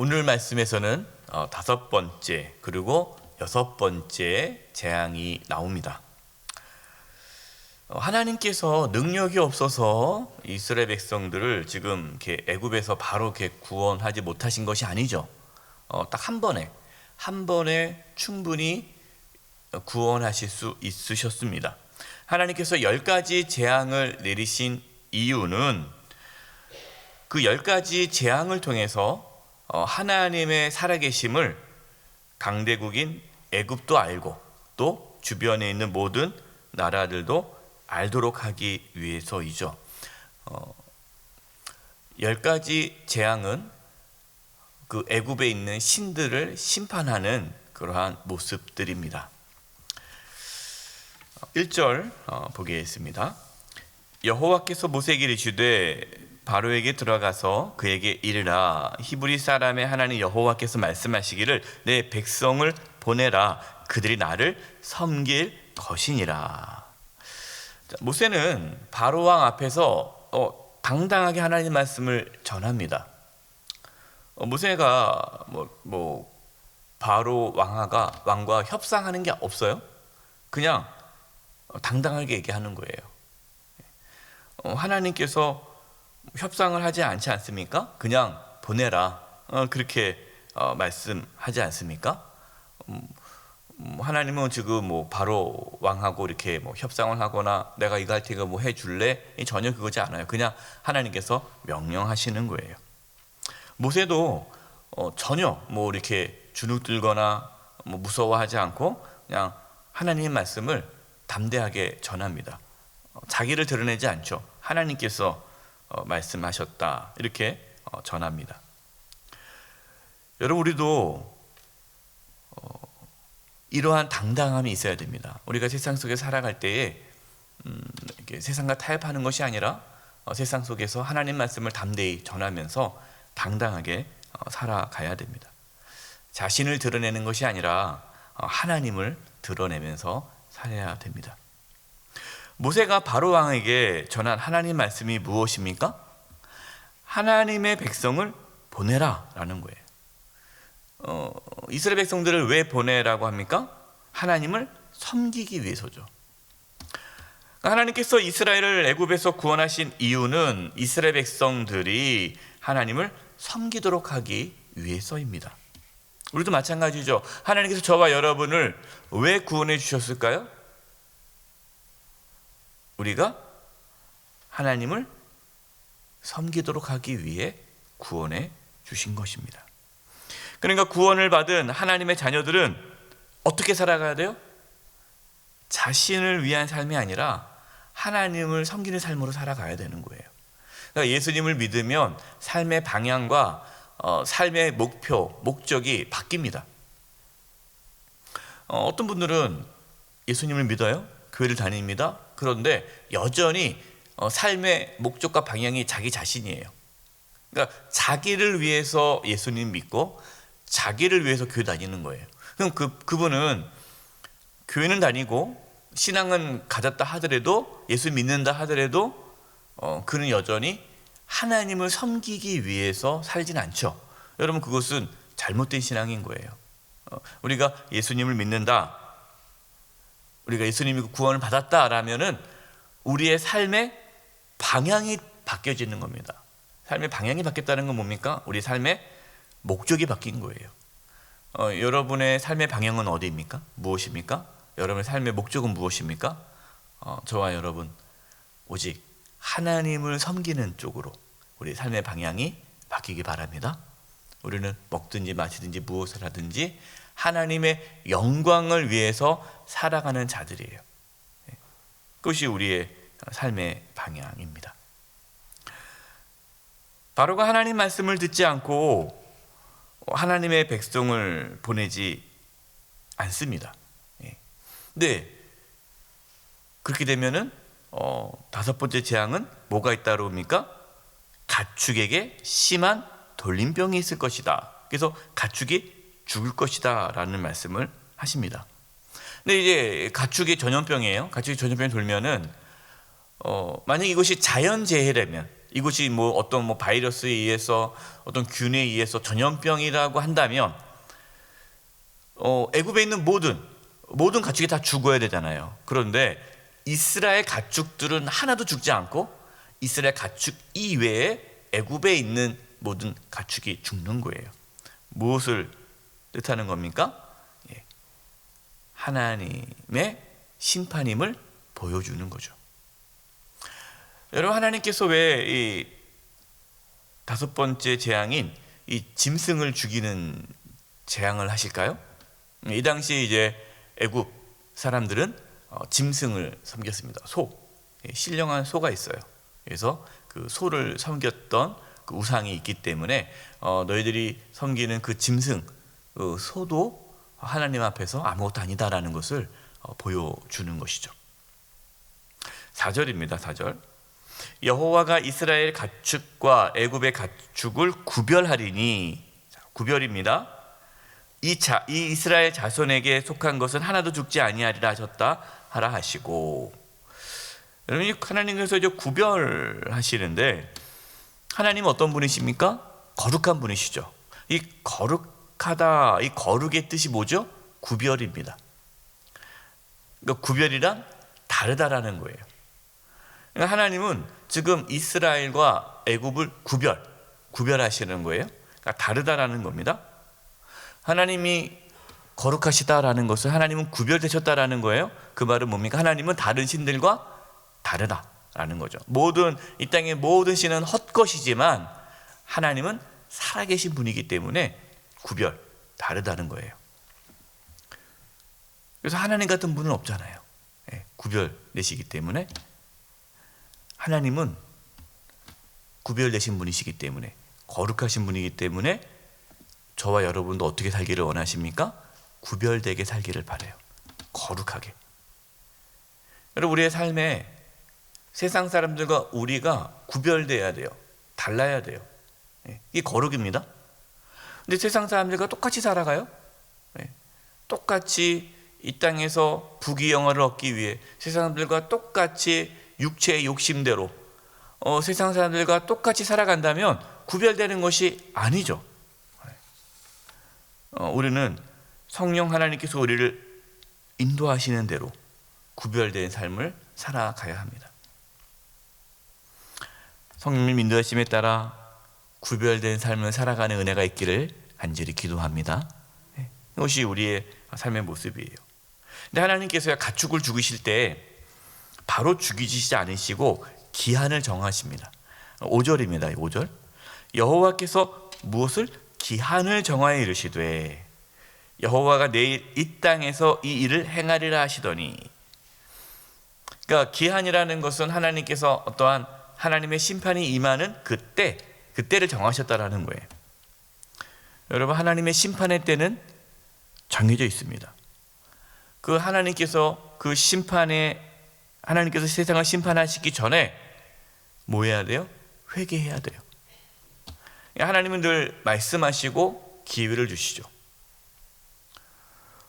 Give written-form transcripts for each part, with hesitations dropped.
오늘 말씀에서는 다섯 번째 그리고 여섯 번째 재앙이 나옵니다. 하나님께서 능력이 없어서 이스라엘 백성들을 지금 이렇게 애굽에서 바로 이렇게 구원하지 못하신 것이 아니죠. 딱 한 번에 충분히 구원하실 수 있으셨습니다. 하나님께서 10가지 재앙을 내리신 이유는 그 10가지 재앙을 통해서 하나님의 살아계심을 강대국인 애굽도 알고 또 주변에 있는 모든 나라들도 알도록 하기 위해서이죠. 10가지 재앙은 그 애굽에 있는 신들을 심판하는 그러한 모습들입니다. 1절 보겠습니다. 여호와께서 모세에게 이르시되 바로에게 들어가서 그에게 이르라. 히브리 사람의 하나님 여호와께서 말씀하시기를 내 백성을 보내라. 그들이 나를 섬길 것이니라. 모세는 바로 왕 앞에서 당당하게 하나님 말씀을 전합니다. 모세가 바로 왕과 협상하는 게 없어요. 그냥 당당하게 얘기하는 거예요. 하나님께서 협상을 하지 않지 않습니까? 그냥 보내라. 그렇게 말씀하지 않습니까? 하나님은 지금 바로 왕하고 이렇게 협상을 하거나 내가 이거 할 테니까 해줄래? 전혀 그거지 않아요. 그냥 하나님께서 명령하시는 거예요. 모세도 전혀 이렇게 주눅 들거나 무서워하지 않고 그냥 하나님의 말씀을 담대하게 전합니다. 자기를 드러내지 않죠. 하나님께서 말씀하셨다 이렇게 전합니다. 여러분, 우리도 이러한 당당함이 있어야 됩니다. 우리가 세상 속에 살아갈 때에 이렇게 세상과 타협하는 것이 아니라 세상 속에서 하나님 말씀을 담대히 전하면서 당당하게 살아가야 됩니다. 자신을 드러내는 것이 아니라 하나님을 드러내면서 살아야 됩니다. 모세가 바로 왕에게 전한 하나님 말씀이 무엇입니까? 하나님의 백성을 보내라 라는 거예요. 이스라엘 백성들을 왜 보내라고 합니까? 하나님을 섬기기 위해서죠. 하나님께서 이스라엘을 애굽에서 구원하신 이유는 이스라엘 백성들이 하나님을 섬기도록 하기 위해서입니다. 우리도 마찬가지죠. 하나님께서 저와 여러분을 왜 구원해 주셨을까요? 우리가 하나님을 섬기도록 하기 위해 구원해 주신 것입니다. 그러니까 구원을 받은 하나님의 자녀들은 어떻게 살아가야 돼요? 자신을 위한 삶이 아니라 하나님을 섬기는 삶으로 살아가야 되는 거예요. 그러니까 예수님을 믿으면 삶의 방향과 삶의 목적이 바뀝니다. 어떤 분들은 예수님을 믿어요. 교회를 다닙니다. 그런데 여전히 삶의 목적과 방향이 자기 자신이에요. 그러니까 자기를 위해서 예수님 믿고 자기를 위해서 교회 다니는 거예요. 그럼 그분은 교회는 다니고 신앙은 가졌다 하더라도 예수 믿는다 하더라도 그는 여전히 하나님을 섬기기 위해서 살진 않죠. 여러분, 그것은 잘못된 신앙인 거예요. 우리가 예수님을 믿는다, 우리가 예수님이 구원을 받았다라면은 우리의 삶의 방향이 바뀌어지는 겁니다. 삶의 방향이 바뀌었다는 건 뭡니까? 우리 삶의 목적이 바뀐 거예요. 여러분의 삶의 방향은 어디입니까? 무엇입니까? 여러분의 삶의 목적은 무엇입니까? 저와 여러분 오직 하나님을 섬기는 쪽으로 우리 삶의 방향이 바뀌기 바랍니다. 우리는 먹든지 마시든지 무엇을 하든지 하나님의 영광을 위해서 살아가는 자들이에요. 그것이 우리의 삶의 방향입니다. 바로가 하나님 말씀을 듣지 않고 하나님의 백성을 보내지 않습니다. 네, 그렇게 되면은 다섯 번째 재앙은 뭐가 잇따라 옵니까? 가축에게 심한 돌림병이 있을 것이다. 그래서 가축이 죽을 것이다 라는 말씀을 하십니다. 근데 이제 가축이 전염병이에요. 가축이 전염병이 돌면은 만약 이것이 자연재해라면 이것이 뭐 어떤 뭐 바이러스에 의해서 어떤 균에 의해서 전염병이라고 한다면 애굽에 있는 모든 가축이 다 죽어야 되잖아요. 그런데 이스라엘 가축들은 하나도 죽지 않고 이스라엘 가축 이외에 애굽에 있는 모든 가축이 죽는 거예요. 무엇을 뜻하는 겁니까? 하나님의 심판임을 보여주는 거죠. 여러분, 하나님께서 왜 이 다섯 번째 재앙인 이 짐승을 죽이는 재앙을 하실까요? 이 당시에 이제 애굽 사람들은 짐승을 섬겼습니다. 신령한 소가 있어요. 그래서 그 소를 섬겼던 그 우상이 있기 때문에 너희들이 섬기는 그 짐승, 그 소도 하나님 앞에서 아무것도 아니다라는 것을 보여주는 것이죠. 4절입니다. 4절. 여호와가 이스라엘 가축과 애굽의 가축을 구별하리니, 구별입니다. 이 이스라엘 자손에게 속한 것은 하나도 죽지 아니하리라 하셨다 하라 하시고. 여러분, 하나님께서 이제 구별하시는데, 하나님은 어떤 분이십니까? 거룩한 분이시죠. 이 거룩하다, 이 거룩의 뜻이 뭐죠? 구별입니다. 그러니까 구별이란 다르다라는 거예요. 그러니까 하나님은 지금 이스라엘과 애굽을 구별하시는 거예요. 그러니까 다르다라는 겁니다. 하나님이 거룩하시다라는 것은 하나님은 구별되셨다라는 거예요. 그 말은 뭡니까? 하나님은 다른 신들과 다르다라는 거죠. 이 땅의 모든 신은 헛것이지만 하나님은 살아계신 분이기 때문에 다르다는 거예요. 그래서 하나님 같은 분은 없잖아요. 구별되시기 때문에, 하나님은 구별되신 분이시기 때문에, 거룩하신 분이기 때문에 저와 여러분도 어떻게 살기를 원하십니까? 구별되게 살기를 바라요. 거룩하게. 여러분, 우리의 삶에 세상 사람들과 우리가 구별돼야 돼요. 달라야 돼요. 이게 거룩입니다. 근데 세상 사람들과 똑같이 살아가요. 똑같이 이 땅에서 부귀영화를 얻기 위해 세상 사람들과 똑같이 육체의 욕심대로 세상 사람들과 똑같이 살아간다면 구별되는 것이 아니죠. 우리는 성령 하나님께서 우리를 인도하시는 대로 구별된 삶을 살아가야 합니다. 성령님 인도하심에 따라 구별된 삶을 살아가는 은혜가 있기를 간절히 기도합니다. 이것이 우리의 삶의 모습이에요. 근데 하나님께서 가축을 죽이실 때 바로 죽이시지 않으시고 기한을 정하십니다. 5절입니다. 5절. 여호와께서 무엇을? 기한을 정하여 이르시되 여호와가 내일 이 땅에서 이 일을 행하리라 하시더니. 그러니까 기한이라는 것은 하나님께서 어떠한 하나님의 심판이 임하는 그때를 정하셨다라는 거예요. 여러분, 하나님의 심판의 때는 정해져 있습니다. 하나님께서 세상을 심판하시기 전에 뭐 해야 돼요? 회개해야 돼요. 하나님은 늘 말씀하시고 기회를 주시죠.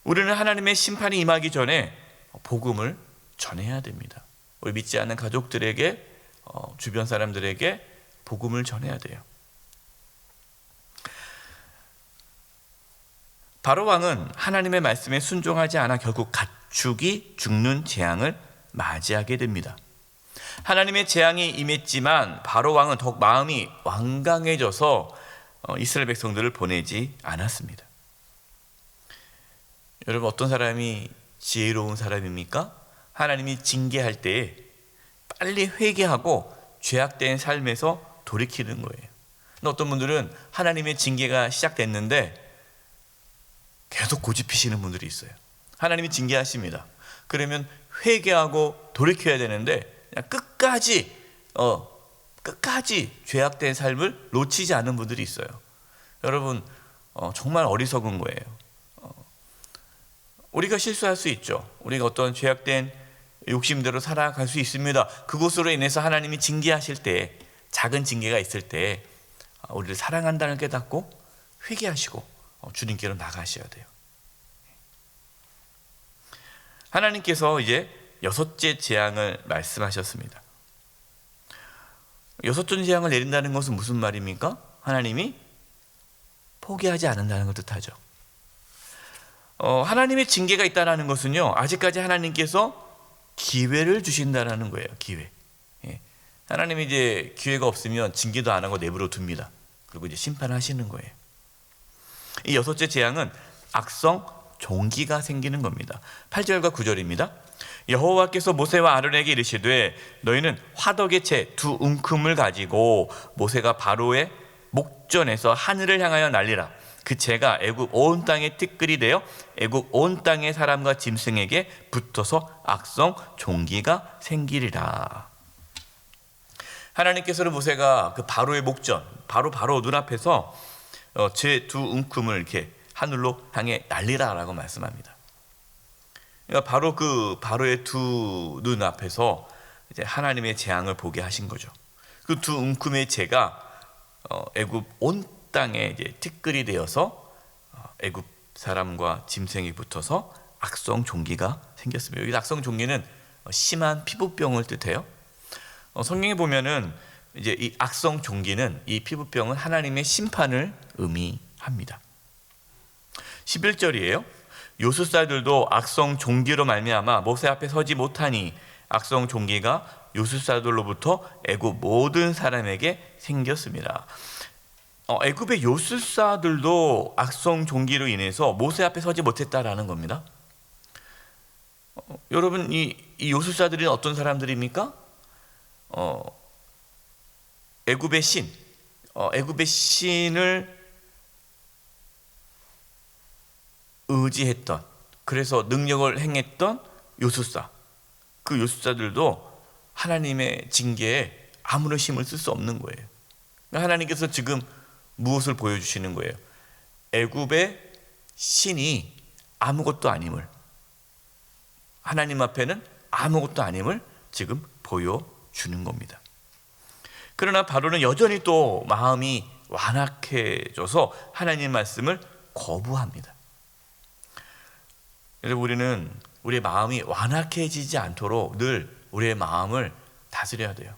우리는 하나님의 심판이 임하기 전에 복음을 전해야 됩니다. 우리 믿지 않는 가족들에게, 주변 사람들에게 복음을 전해야 돼요. 바로 왕은 하나님의 말씀에 순종하지 않아 결국 가축이 죽는 재앙을 맞이하게 됩니다. 하나님의 재앙이 임했지만 바로 왕은 더욱 마음이 완강해져서 이스라엘 백성들을 보내지 않았습니다. 여러분, 어떤 사람이 지혜로운 사람입니까? 하나님이 징계할 때 빨리 회개하고 죄악된 삶에서 돌이키는 거예요. 어떤 분들은 하나님의 징계가 시작됐는데 계속 고집피시는 분들이 있어요. 하나님이 징계하십니다. 그러면 회개하고 돌이켜야 되는데 그냥 끝까지 죄악된 삶을 놓치지 않는 분들이 있어요. 여러분, 정말 어리석은 거예요. 우리가 실수할 수 있죠. 우리가 어떤 죄악된 욕심대로 살아갈 수 있습니다. 그것으로 인해서 하나님이 징계하실 때, 작은 징계가 있을 때 우리를 사랑한다는 걸 깨닫고 회개하시고 주님께로 나가셔야 돼요. 하나님께서 이제 6째 재앙을 말씀하셨습니다. 6종 재앙을 내린다는 것은 무슨 말입니까? 하나님이 포기하지 않는다는 걸 뜻하죠. 하나님의 징계가 있다는 것은요, 아직까지 하나님께서 기회를 주신다는 거예요. 기회. 예. 하나님이 이제 기회가 없으면 징계도 안 하고 내버려 둡니다. 그리고 이제 심판하시는 거예요. 이 6째 재앙은 악성 종기가 생기는 겁니다. 8절과 9절입니다. 여호와께서 모세와 아론에게 이르시되 너희는 화덕의 채 2 움큼을 가지고 모세가 바로의 목전에서 하늘을 향하여 날리라. 그 채가 애굽 온 땅에 티끌이 되어 애굽 온 땅의 사람과 짐승에게 붙어서 악성 종기가 생기리라. 하나님께서는 모세가 그 바로의 목전, 바로 눈앞에서 채 2 움큼을 이렇게 하늘로 향해 날리라라고 말씀합니다. 그러니까 바로 그 바로의 2 눈 앞에서 이제 하나님의 재앙을 보게 하신 거죠. 그 2 움큼의 채가 애굽 온 땅에 이제 티끌이 되어서 애굽 사람과 짐승이 붙어서 악성 종기가 생겼습니다. 여기 악성 종기는 심한 피부병을 뜻해요. 성경에 보면은 이제 이 악성 종기는, 이 피부병은 하나님의 심판을 의미합니다. 11절이에요. 요술사들도 악성 종기로 말미암아 모세 앞에 서지 못하니 악성 종기가 요술사들로부터 애굽 모든 사람에게 생겼습니다. 애굽의 요술사들도 악성 종기로 인해서 모세 앞에 서지 못했다라는 겁니다. 여러분, 이 요술사들이 어떤 사람들입니까? 애굽의 신, 애굽의 신을 의지했던, 그래서 능력을 행했던 요술사, 그 요술사들도 하나님의 징계에 아무런 힘을 쓸 수 없는 거예요. 하나님께서 지금 무엇을 보여주시는 거예요? 애굽의 신이 아무것도 아님을, 하나님 앞에는 아무것도 아님을 지금 보여주는 겁니다. 그러나 바로는 여전히 또 마음이 완악해져서 하나님 말씀을 거부합니다. 그래서 우리는 우리의 마음이 완악해지지 않도록 늘 우리의 마음을 다스려야 돼요.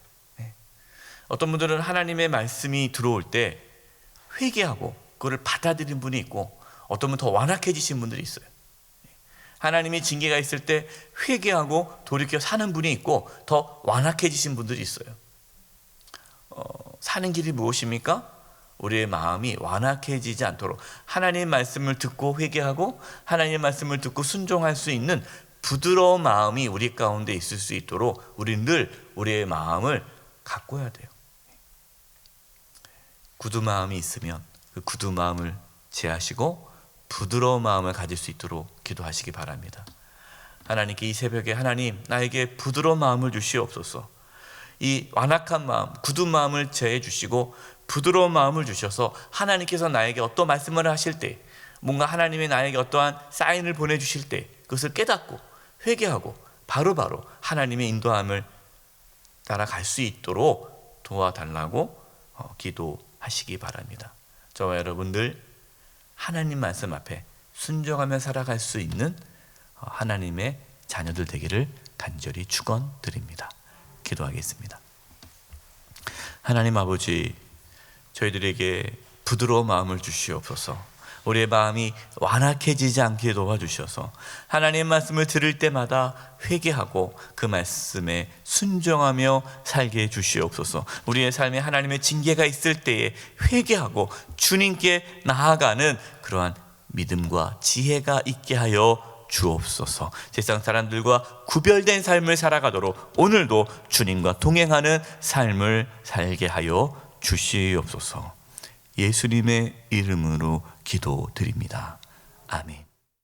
어떤 분들은 하나님의 말씀이 들어올 때 회개하고 그걸 받아들이는 분이 있고, 어떤 분은 더 완악해지신 분들이 있어요. 하나님의 징계가 있을 때 회개하고 돌이켜 사는 분이 있고, 더 완악해지신 분들이 있어요. 사는 길이 무엇입니까? 우리의 마음이 완악해지지 않도록 하나님의 말씀을 듣고 회개하고 하나님의 말씀을 듣고 순종할 수 있는 부드러운 마음이 우리 가운데 있을 수 있도록 우리는 늘 우리의 마음을 가꿔야 돼요. 굳은 마음이 있으면 그 굳은 마음을 제하시고 부드러운 마음을 가질 수 있도록 기도하시기 바랍니다. 하나님께 이 새벽에, 하나님, 나에게 부드러운 마음을 주시옵소서. 이 완악한 마음, 굳은 마음을 제해 주시고 부드러운 마음을 주셔서 하나님께서 나에게 어떤 말씀을 하실 때, 뭔가 하나님이 나에게 어떠한 사인을 보내주실 때 그것을 깨닫고 회개하고 바로바로 하나님의 인도함을 따라갈 수 있도록 도와달라고 기도하시기 바랍니다. 저와 여러분들 하나님 말씀 앞에 순종하며 살아갈 수 있는 하나님의 자녀들 되기를 간절히 축원드립니다. 기도하겠습니다. 하나님 아버지, 저희들에게 부드러운 마음을 주시옵소서. 우리의 마음이 완악해지지 않게 도와주셔서 하나님의 말씀을 들을 때마다 회개하고 그 말씀에 순종하며 살게 해주시옵소서. 우리의 삶에 하나님의 징계가 있을 때에 회개하고 주님께 나아가는 그러한 믿음과 지혜가 있게 하여 주옵소서. 세상 사람들과 구별된 삶을 살아가도록 오늘도 주님과 동행하는 삶을 살게 하여 주시옵소서. 예수님의 이름으로 기도드립니다. 아멘.